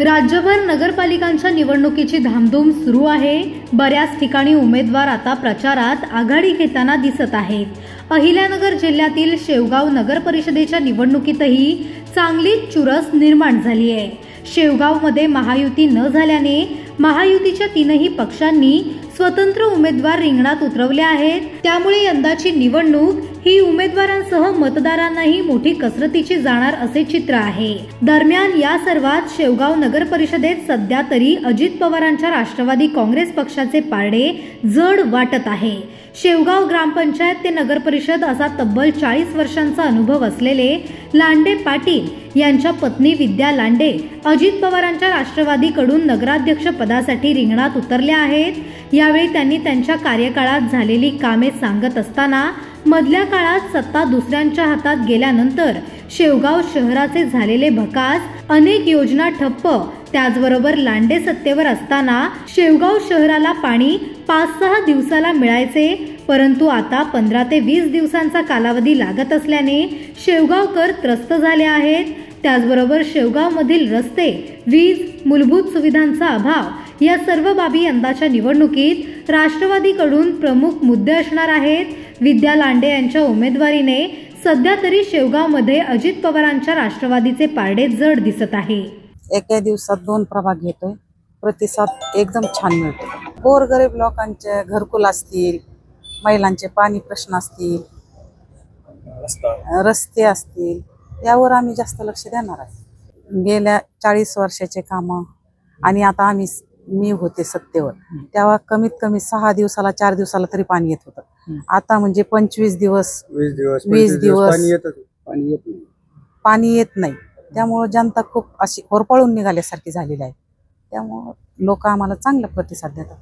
राज्यभर नगरपालिकांच्या निवडणुकीची धामधूम सुरू आहे। बऱ्याच ठिकाणी उमेदवार आता प्रचारात आघाडी घेताना दिसत आहेत। अहिल्यानगर जिल्ह्यातील शेवगाव नगर परिषदेच्या निवडणुकीतही चांगलीच चुरस निर्माण झाली आहे। शेवगावमध्ये महायुती न झाल्याने महायुतीच्या तीनही पक्षांनी स्वतंत्र उमेदवार रिंगणात उतरवले आहेत। त्यामुळे यंदाची निवडणूक ही उमेदवारांसह मतदारांनाही मोठी कसरतीची जाणार असे चित्र आहे। दरम्यान या सर्वात शेवगाव नगर परिषदेत सध्या तरी अजित पवारांच्या राष्ट्रवादी काँग्रेस पक्षाचे पारडे जड वाटत आहे। शेवगाव ग्रामपंचायत ते नगर परिषद असा तब्बल 40 वर्षांचा अनुभव असलेले लांडे पाटील यांच्या पत्नी विद्या लांडे अजित पवारांच्या राष्ट्रवादीकडून नगराध्यक्ष पदासाठी रिंगणात उतरल्या आहेत। यावेळी त्यांनी त्यांच्या कार्यकाळात झालेली कामे सांगत असताना मधल्या काळात सत्ता दुसऱ्यांच्या हातात गेल्यानंतर शेवगाव शहराचे झालेले भकास, अनेक योजना ठप्प, त्याचबरोबर लांडे सत्तेवर असताना शेवगाव शहराला पाणी 5-6 दिवसाला मिळायचे, परंतु आता 15 ते 20 दिवसांचा कालावधी लागत असल्याने शेवगावकर त्रस्त झाले आहेत। त्याचबरोबर शेवगावमधील रस्ते, वीज, मूलभूत सुविधांचा अभाव या सर्व बाबी यंदाच्या निवडणुकीत राष्ट्रवादीकडून प्रमुख मुद्दे असणार आहेत। विद्या लांडे यांच्या उमेदवारीने सध्या तरी शेवगावमध्ये अजित पवारांच्या राष्ट्रवादीचे पारडे जड दिसत आहे। एका दिवसात 2 प्रभाग घेतोय, प्रतिसाद एकदम छान मिळतो। गोरगरीब लोकांचे घरकुल असतील, महिलांचे पाणी प्रश्न असतील, रस्ते असतील, यावर आम्ही जास्त लक्ष देणार आहे। गेल्या 40 वर्षाचे काम आणि आता मी होते सत्तेवर तेव्हा कमीत कमी 6 दिवसाला 4 दिवसाला तरी पाणी येत होतं। आता म्हणजे 25 दिवस 20 दिवस पाणी येत नाही। त्यामुळे जनता खूप अशी होरपळून निघाल्यासारखी झालेली आहे। त्यामुळे लोक आम्हाला चांगला प्रतिसाद देतात।